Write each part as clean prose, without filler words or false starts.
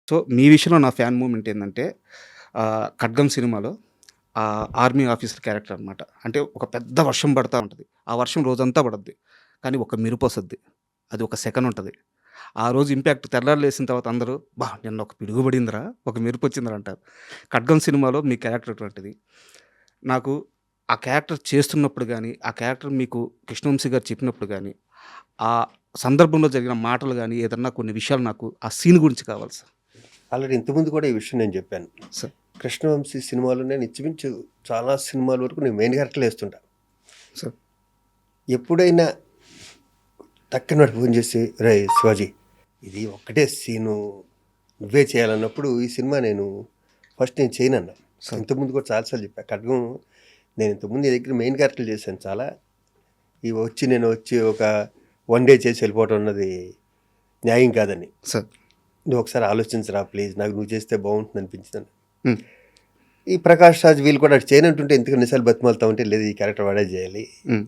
So, మీ విషయంలో నా fan movement ఏందంటే 'ఖడ్గం' సినిమాలో ఆర్మీ ఆఫీసర్ క్యారెక్టర్ అనమాట. అంటే ఒక పెద్ద వర్షం పడతా ఉంటది. ఆ వర్షం రోజంతా పడద్ది. కానీ ఒక మెరుపొస్తది. అది ఒక సెకన్ ఉంటది. ఆ రోజు ఇంపాక్ట్ తెల్లారి లేసిన తర్వాత అందరూ నిన్న ఒక పిడుగు పడిందిరా, ఒక మెరుపొచ్చిందిరా అంటారు. 'ఖడ్గం' సినిమాలో మీ క్యారెక్టర్ అటువంటిది. నాకు ఆ క్యారెక్టర్ చేస్తున్నప్పుడు గాని, ఆ క్యారెక్టర్ మీకు కృష్ణవంశీ గారు చెప్పినప్పుడు గాని, ఆ సందర్భంలో జరిగిన మాటలు గాని, ఏదన్నా కొన్ని విషయాలు నాకు ఆ సీన్ గురించి కావాలి సార్. ఆల్రెడీ ఇంతకుముందు కూడా ఈ విషయం నేను చెప్పాను. సార్. 'కృష్ణవంశీ' సినిమాలో నేను ఇంచుమించు చాలా సినిమాల వరకు నేను మెయిన్ క్యారెక్టర్‌లో ఏస్తుంటా. సార్. ఎప్పుడైనా టక్కున వాడికి ఫోన్ చేసి, "రేయ్ శివాజీ, ఇది ఒక్కటే సీను నువ్వే చేయాలన్నప్పుడు ఈ సినిమా ఫస్ట్ నేను చేయనన్నా. సార్. ఇంతకుముందు కూడా చాలా సార్లు చెప్పా. 'ఖడ్గం' నేను ఇంతకుముందు నీ దగ్గర మెయిన్ క్యారెక్టర్లు చేశాను చాలా. నేను వచ్చి ఒక 1 డే చేసి వెళ్ళిపోవటం అన్నది న్యాయం కాదని. సార్. నువ్వు ఒకసారి ఆలోచించరా ప్లీజ్, నాకు నువ్వు చేస్తే బాగుంటుంది అనిపించిందని. హ్మ్. ఈ 'ప్రకాష్ రాజ్' వీళ్ళు కూడా అటు చేయనంటుంటే ఎందుకు ఎన్నిసార్లు బతిమాలుతా ఉంటే, లేదు ఈ క్యారెక్టర్ వాడే చేయాలి. హ్మ్.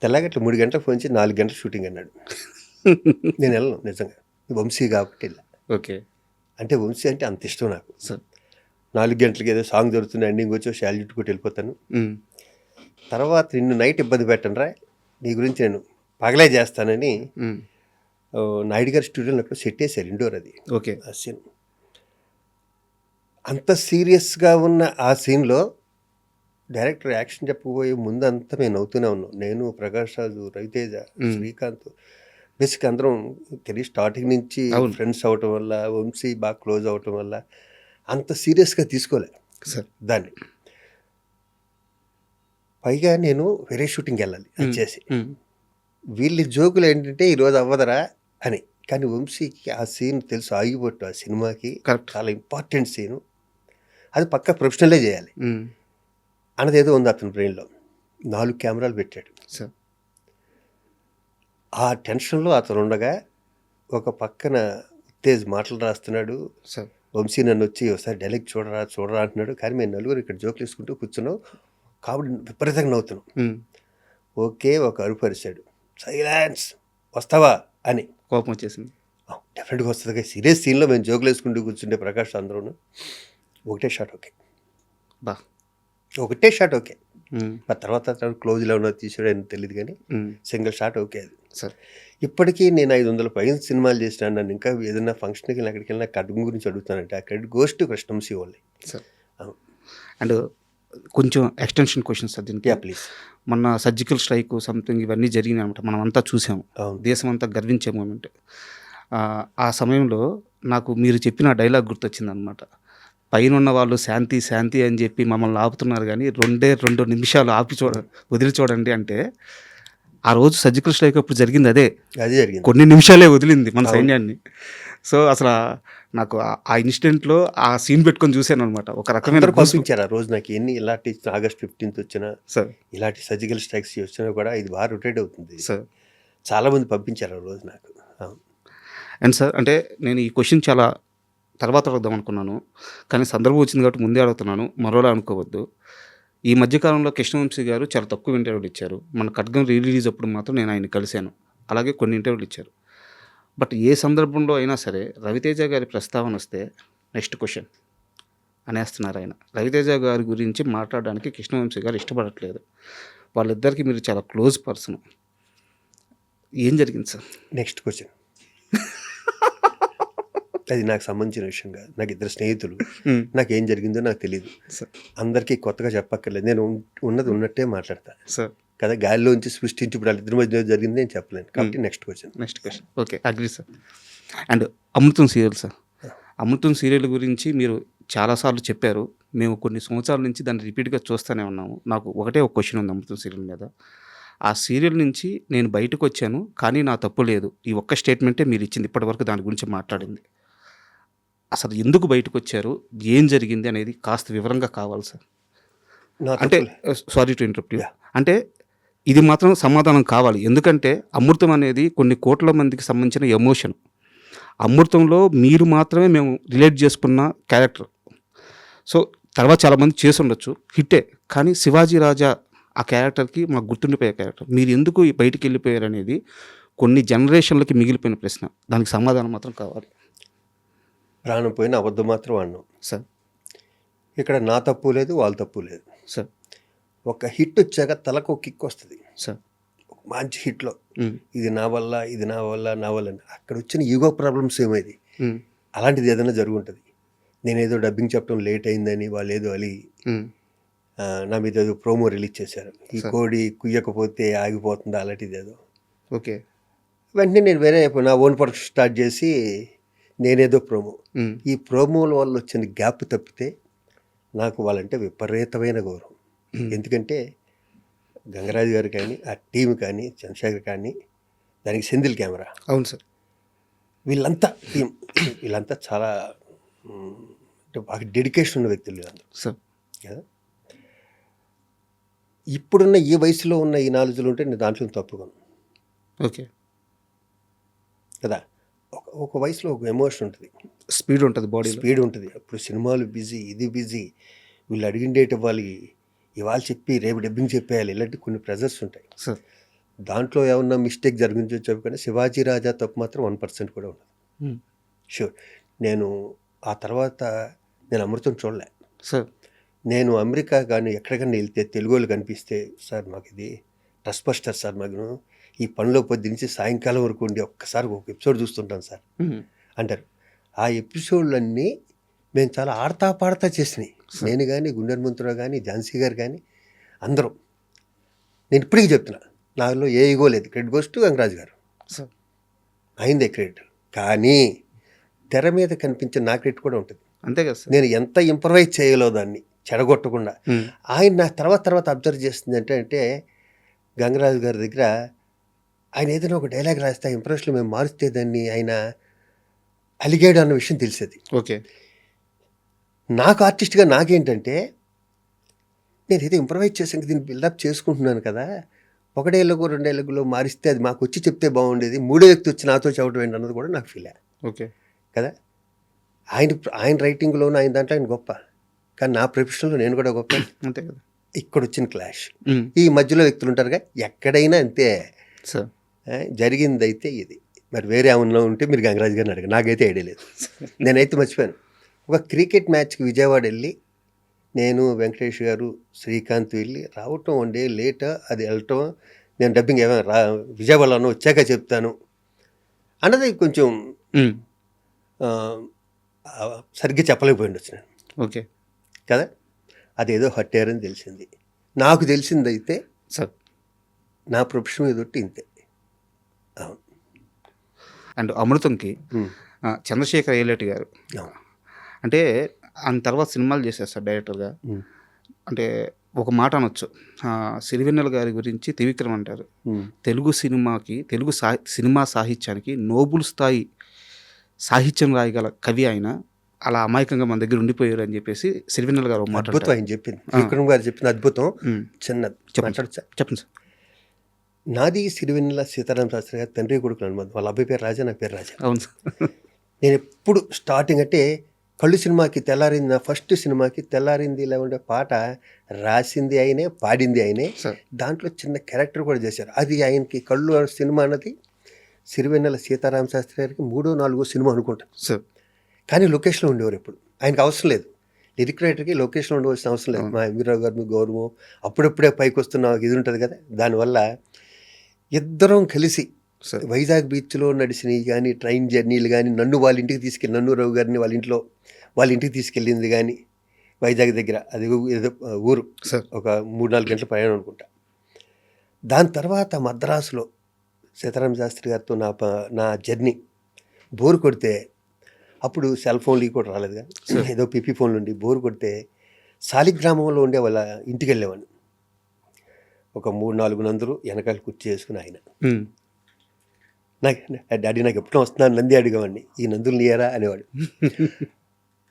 తెల్లగట్ల 3 గంటలకు ఫోన్ చేసి 4 గంటల షూటింగ్ అన్నాడు. నేను వెళ్ళను నిజంగా. వంశీ కాబట్టి వెళ్ళా. ఓకే. అంటే వంశీ అంటే అంత ఇష్టం నాకు. సార్. 4 గంటలకి ఏదో సాంగ్ జరుగుతుంది, ఎండింగ్ వచ్చి షాల్ చుట్టుకుంటూ వెళ్ళిపోతాను. హ్మ్. తర్వాత నిన్ను నైట్ ఇబ్బంది పెట్టనురా, నీ గురించి నేను పగలే చేస్తానని హ్మ్. నాయుడు గారి స్టూడియోలో అక్కడ సెట్ వేశారు, ఇండోర్ అది. ఓకే. ఆ సీన్ అంత సీరియస్గా ఉన్న ఆ సీన్లో డైరెక్టర్ యాక్షన్ చెప్పబోయే ముందు అంతా మేము నవ్వుతూనే ఉన్నాం. నేను, ప్రకాష్ రాజు, రవితేజ, శ్రీకాంత్, బేసిక్ అందరం తెలియ స్టార్టింగ్ నుంచి అవును. ఫ్రెండ్స్ అవటం వల్ల, వంశీ బాగా క్లోజ్ అవటం వల్ల అంత సీరియస్గా తీసుకోలే సార్. దాన్ని. పైగా నేను వేరే షూటింగ్కి వెళ్ళాలి అది చేసి. హ్మ్. వీళ్ళ జోకులు ఏంటంటే ఈరోజు అవ్వదరా అని. కానీ వంశీకి ఆ సీన్ తెలుసు, ఆగిపోట్టు ఆ సినిమాకి కరెక్ట్. చాలా ఇంపార్టెంట్ సీను. అది పక్కా ప్రొఫెషనలే చేయాలి హ్మ్. అన్నది ఏదో ఉంది అతని బ్రెయిన్లో. 4 కెమెరాలు పెట్టాడు. సార్. ఆ టెన్షన్లో అతను ఉండగా ఒక పక్కన ఉత్తేజ్ మాటలు రాస్తున్నాడు. సార్. వంశీ నన్ను వచ్చి ఒకసారి డైలాగ్ చూడరా చూడరా అంటున్నాడు. కానీ మేము నలుగురు ఇక్కడ జోకులు వేసుకుంటూ కూర్చున్నాం. కాబట్టి విపరీతంగా నవ్వుతున్నాం. హ్మ్. ఓకే, ఒక అరుపు అరిశాడు, సైలెన్స్, వస్తావా అని. కోపం వచ్చేసింది. డెఫినెట్గా వస్తుంది. సీరియస్ సీన్లో మేము జోకులు వేసుకుంటూ కూర్చుంటే ప్రకాష్ అందరూ ఒకటే షాట్ ఓకే, బా! ఒకటే షాట్ ఓకే. హ్మ్. ఆ తర్వాత క్లోజ్లో ఉన్నది తీసాడో అని తెలియదు కానీ హ్మ్. సింగిల్ షాట్ ఓకే అది. సార్. ఇప్పటికీ నేను 500 పైన సినిమాలు చేసినాను. నన్ను ఇంకా ఏదైనా ఫంక్షన్కి వెళ్ళి అక్కడికి వెళ్ళినా ఖడ్గం గురించి అడుగుతానంటే ఆ credit goes to Krishna Vamsi only. Sir. And కొంచెం ఎక్స్‌టెన్షన్ క్వెషన్ సార్ దీనికి. Yeah please. మొన్న సర్జికల్ స్ట్రైక్ సంథింగ్ ఇవన్నీ జరిగినాయనమాట. మనమంతా చూసాము. అవును. దేశమంతా గర్వించే మూమెంట్. ఆ సమయంలో నాకు మీరు చెప్పిన డైలాగ్ గుర్తొచ్చిందనమాట. పైనున్న వాళ్ళు శాంతి, శాంతి అని చెప్పి మమ్మల్ని ఆపుతున్నారు గానీ, 2 నిమిషాలు ఆపి వదిలి చూడండి అంటే, ఆ రోజు సర్జికల్ స్ట్రైక్ అప్పుడు జరిగింది అదే. అదే జరిగింది. కొన్ని నిమిషాలే వదిలింది మన అవును. సైన్యాన్ని. సో, అసల నాకు ఆ ఇన్సిడెంట్‌లో ఆ సీన్ పెట్టుకొని చూసాననమాట. ఒక రకమైన అందరూ పంపించారు ఆ రోజు నాకు. ఎన్ని ఇలాంటి ఆగస్ట్ 15th వచ్చినా, సార్. ఇలాంటి సర్జికల్ స్ట్రైక్స్ వచ్చినా కూడా ఇది బాగా రొటేట్ అవుతుంది. సార్. చాలామంది పంపించారు ఆ రోజు నాకు. అవును. అండ్ సార్ అంటే నేను ఈ క్వెషన్ చాలా తర్వాత అడుగుదాం అనుకున్నాను. కానీ సందర్భం వచ్చింది కాబట్టి ముందే అడుగుతున్నాను. మరోలా అనుకోవద్దు. ఈ మధ్య కాలంలో కృష్ణవంశీ గారు చాలా తక్కువ ఇంటర్వ్యూలు ఇచ్చారు. మన 'ఖడ్గం' రిలీజ్ అప్పుడు మాత్రం నేను ఆయన్ని కలిసాను. అలాగే కొన్ని ఇంటర్వ్యూలు ఇచ్చారు. బట్ ఏ సందర్భంలో అయినా సరే రవితేజ గారి ప్రస్తావన వస్తే నెక్స్ట్ క్వెషన్ అనేస్తున్నారు ఆయన. రవితేజ గారి గురించి మాట్లాడడానికి కృష్ణవంశీ గారు ఇష్టపడట్లేదు. వాళ్ళిద్దరికీ మీరు చాలా క్లోజ్ పర్సన్. ఏం జరిగింది సార్? Next question. అది నాకు సంబంధించిన విషయం కాదు. నాకు ఇద్దరు స్నేహితులు. హ్మ్. నాకేం జరిగిందో నాకు తెలియదు. సార్. అందరికీ కొత్తగా చెప్పక్కర్లేదు. నేను ఉన్నది ఉన్నట్టే మాట్లాడతా సార్. కదా. గాలిలోంచి సృష్టించి ఇప్పుడు వాళ్ళిద్దరి మధ్య జరిగింది నేను చెప్పలేను. కాబట్టి next question. Next question. Okay. Agree sir. And 'Amrutham' serial sir. 'Amrutham' serial గురించి మీరు చాలా సార్లు చెప్పారు. మేము కొన్ని సంవత్సరాల నుంచి దాన్ని రిపీట్‌గా చూస్తూనే ఉన్నాము. నాకు ఒకటే ఒక క్వెషన్ ఉంది 'అమృతం' సీరియల్ మీద. ఆ సీరియల్ నుంచి నేను బయటకొచ్చాను. కానీ నా తప్పు లేదు. ఈ ఒక్క స్టేట్మెంటే మీరిచ్చింది. ఇప్పటివరకు దాని గురించి మాట్లాడింది. అసలు ఎందుకు బయటకొచ్చారు? ఏం జరిగింది అనేది కాస్త వివరంగా కావాలి సార్. నా అంటే తప్పులే. Sorry to interrupt you. Yeah. అంటే ఇది మాత్రం సమాధానం కావాలి. ఎందుకంటే 'అమృతం' అనేది కొన్ని కోట్ల మందికి సంబంధించిన ఎమోషన్. 'అమృతంలో' మీరు మాత్రమే మేము రిలేట్ చేసుకున్న క్యారెక్టర్. సో, తర్వాత చాలామంది చేసుండొచ్చు. హిట్టే. కానీ 'శివాజీ రాజా' ఆ క్యారెక్టర్‌కి మాకు గుర్తుండిపోయే క్యారెక్టర్. మీరు ఎందుకు బయటికెళ్ళిపోయారనేది కొన్ని జనరేషన్‌లకి మిగిలిపోయిన ప్రశ్న. దానికి సమాధానం మాత్రం కావాలి. ప్రాణం పోయిన అబద్ధం మాత్రం అన్నాం. సార్. ఇక్కడ నా తప్పు లేదు, వాళ్ళ తప్పు లేదు. సార్. ఒక హిట్ వచ్చాక తలకు ఒక కిక్ వస్తుంది. సార్. ఒక మంచి హిట్లో హ్మ్. ఇది నా వల్ల, ఇది నా వల్ల, నా వల్ల అని. అక్కడ వచ్చిన ఈగో ప్రాబ్లమ్స్ ఏమైంది, హ్మ్. అలాంటిది ఏదైనా జరుగుంటుంది. నేనేదో డబ్బింగ్ చెప్పడం లేట్ అయిందని వాళ్ళు ఏదో అలి హ్మ్. నా మీద ఏదో ప్రోమో రిలీజ్ చేశారు. ఈ కోడి కుయ్యకపోతే ఆగిపోతుంది అలాంటిది ఏదో. ఓకే. వెంటనే నేను వేరే నా ఓన్ ప్రొడక్షన్ స్టార్ట్ చేసి నేనేదో ప్రోమో. హ్మ్. ఈ ప్రోమోల వల్ల వచ్చిన గ్యాప్ తప్పితే నాకు వాళ్ళంటే విపరీతమైన గౌరవం. ఎందుకంటే గంగరాజు గారు కానీ, ఆ టీం కానీ, చంద్రశేఖర్ కానీ, దానికి సెంధిల్ కెమెరా, అవును సార్. వీళ్ళంతా టీం వీళ్ళంతా చాలా అంటే బాగా డెడికేషన్ ఉన్న వ్యక్తులు వీళ్ళందరూ సార్. కదా. ఇప్పుడున్న ఈ వయసులో ఉన్న ఈ నాలెడ్జ్లు ఉంటే నేను దాంట్లో తప్పుకోను ఓకే. కదా. ఒక వయసులో ఒక ఎమోషన్ ఉంటుంది, స్పీడ్ ఉంటుంది, బాడీ స్పీడ్ ఉంటుంది. అప్పుడు సినిమాలు బిజీ, ఇది బిజీ, వీళ్ళు అడిగిన డేట్ ఇవ్వాలి, ఇవాళ చెప్పి రేపు డబ్బింగ్ చెప్పేయాలి, ఇలాంటి కొన్ని ప్రెజర్స్ ఉంటాయి. సార్. దాంట్లో ఏమన్నా మిస్టేక్ జరిగించో చెప్పకుండా శివాజీ రాజా తప్పు మాత్రం 1% కూడా ఉండదు. షూర్. నేను ఆ తర్వాత నేను అమృతం చూడలే సార్. నేను అమెరికా కానీ ఎక్కడికన్నా వెళ్తే తెలుగు వాళ్ళు కనిపిస్తే, సార్ మాకు ఇది ట్రస్ట్ బస్టర్ సార్, మాకు ఈ పనిలో పొద్దు నుంచి సాయంకాలం వరకు ఉండి ఒక్కసారి ఒక ఎపిసోడ్ చూస్తుంటాను సార్ అంటారు. ఆ ఎపిసోడ్లన్నీ మేము చాలా ఆడతా పాడతా చేసినాయి. నేను కానీ, గుండె హనుమంతరావు కానీ, ఝాన్సీ గారు కానీ అందరం. నేను ఇప్పటికీ చెప్తున్నా, నాలో ఏ ఈగో లేదు. క్రెడిట్ గోస్ టు గంగరాజు గారు, సార్. అయిందే క్రెడిట్. కానీ తెర మీద కనిపించే నా క్రెడిట్ కూడా ఉంటుంది. అంతే కదా సార్. నేను ఎంత ఇంప్రవైజ్ చేయలో దాన్ని చెడగొట్టకుండా. ఆయన నా తర్వాత అబ్జర్వ్ చేస్తుంది అంటే గంగరాజు గారి దగ్గర ఆయన ఏదైనా ఒక డైలాగ్ రాస్తే ఆ ఇంప్రెషన్లో మేము మారుస్తే దాన్ని ఆయన అలిగాడు అన్న విషయం తెలిసేది. ఓకే. నాకు ఆర్టిస్ట్గా నాకేంటంటే, నేను ఏదో ఇంప్రవైజ్ చేసాక దీన్ని బిల్డప్ చేసుకుంటున్నాను కదా, ఒకటేళ్ళకు రెండేళ్ళకులో మారిస్తే అది మాకు వచ్చి చెప్తే బాగుండేది, మూడో వ్యక్తి వచ్చి నాతో చెప్పడం ఏంటి అన్నది కూడా నాకు ఫీల్. ఓకే కదా. ఆయన రైటింగ్లోనూ ఆయన దాంట్లో ఆయన గొప్ప, కానీ నా ప్రొఫెషన్లో నేను కూడా గొప్ప. అంతే కదా. ఇక్కడ వచ్చిన క్లాష్, ఈ మధ్యలో వ్యక్తులు ఉంటారుగా, ఎక్కడైనా అంతే సార్. జరిగింది అయితే ఇది. మరి వేరే ఏమన్నా ఉంటే మీరు గంగరాజు గారిని అడగ, నాకైతే ఐడియా లేదు. నేనైతే మర్చిపోయాను. ఒక క్రికెట్ మ్యాచ్కి విజయవాడ వెళ్ళి నేను, వెంకటేష్ గారు, శ్రీకాంత్ వెళ్ళి రావటం వన్ డే లేట్, అది వెళ్ళటం, నేను డబ్బింగ్ ఏమైనా విజయవాడలో వచ్చాక చెప్తాను అన్నది కొంచెం సరిగ్గా చెప్పలేకపోయింది వచ్చి నేను. ఓకే కదా. అదేదో హట్టారని తెలిసింది. నాకు తెలిసిందైతే సార్ నా ప్రొఫెషన్ మీద ఒట్టి ఇంతే. అవును. అండ్ అమృతంకి చంద్రశేఖర్ ఏలేటి గారు అంటే ఆయన తర్వాత సినిమాలు చేశారు సార్ డైరెక్టర్గా. అంటే ఒక మాట అనొచ్చు, సిరివెన్నెల గారి గురించి త్రివిక్రమ్ అంటారు, తెలుగు సినిమాకి, తెలుగు సినిమా సాహిత్యానికి నోబుల్ స్థాయి సాహిత్యం రాయగల కవి ఆయన, అలా అమాయకంగా మన దగ్గర ఉండిపోయారు అని చెప్పేసి సిరివెన్నెల గారు ఒక మాట. అద్భుతం ఆయన చెప్పింది, విక్రమ్ గారు చెప్పింది అద్భుతం. చిన్నది చెప్పండి సార్. నాది సిరివెన్నెల సీతారామ శాస్త్రి గారు తండ్రి కొడుకులు అనుబంధం. వాళ్ళ అబ్బాయి పేరు రాజా, నా పేరు రాజా. అవును సార్. నేను ఎప్పుడు స్టార్టింగ్ అంటే కళ్ళు సినిమాకి తెల్లారింది, నా ఫస్ట్ సినిమాకి తెల్లారింది ఇలా ఉండే పాట రాసింది ఆయనే, పాడింది ఆయనే. దాంట్లో చిన్న క్యారెక్టర్ కూడా చేశారు. అది ఆయనకి కళ్ళు సినిమా అన్నది సిరివెన్నెల సీతారామ శాస్త్రి గారికి 3వ 4వ సినిమా అనుకుంటాను సార్. కానీ లొకేషన్లో ఉండేవారు ఎప్పుడు. ఆయనకు అవసరం లేదు, లిరిక్ రైటర్కి లొకేషన్లో ఉండవలసిన అవసరం లేదు. మా ఎంవీరావు గారు, గౌరవం అప్పుడప్పుడే పైకి వస్తున్న ఇది ఉంటుంది కదా. దానివల్ల ఇద్దరం కలిసి వైజాగ్ బీచ్లో నడిచినవి కానీ, ట్రైన్ జర్నీలు కానీ, నన్ను వాళ్ళ ఇంటికి తీసుకెళ్ళి, నన్ను రావు గారిని వాళ్ళ ఇంటికి తీసుకెళ్ళింది కానీ, వైజాగ్ దగ్గర అది ఏదో ఊరు, ఒక 3-4 గంటల ప్రయాణం అనుకుంటా. దాని తర్వాత మద్రాసులో సీతారామ శాస్త్రి గారితో నా జర్నీ బోరు కొడితే, అప్పుడు సెల్ ఫోన్లు కూడా రాలేదు కానీ, ఏదో పిపి ఫోన్లు ఉండి బోరు కొడితే శాలిగ్రామంలో ఉండే వాళ్ళ ఇంటికి వెళ్ళేవాడిని. ఒక 3-4 నందులు వెనకాల కుర్చీ చేసుకుని ఆయన, డాడీ నాకు ఎప్పుడో వస్తున్నాను నంది అడిగేవాడిని, ఈ నందులు నీయరా అనేవాడు.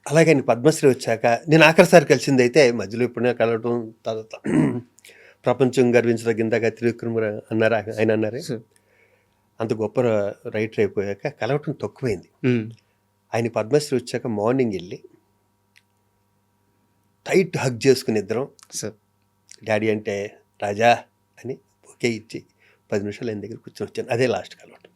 అలాగే ఆయన పద్మశ్రీ వచ్చాక నేను ఆఖరిసారి కలిసింది అయితే, మధ్యలో ఎప్పుడైనా కలవటం, తర్వాత ప్రపంచం గర్వించదగిందాక త్రివిక్రమ్ అన్నారు ఆయన అన్నారే, అంత గొప్ప రైటర్ అయిపోయాక కలవటం తక్కువైంది. ఆయన పద్మశ్రీ వచ్చాక మార్నింగ్ వెళ్ళి టైట్ హగ్ చేసుకుని ఇద్దరం, డాడీ అంటే రాజా అని ఒకే ఇచ్చి 10 నిమిషాలు ఆయన దగ్గర కూర్చొని వచ్చాను. అదే లాస్ట్ కలవటం.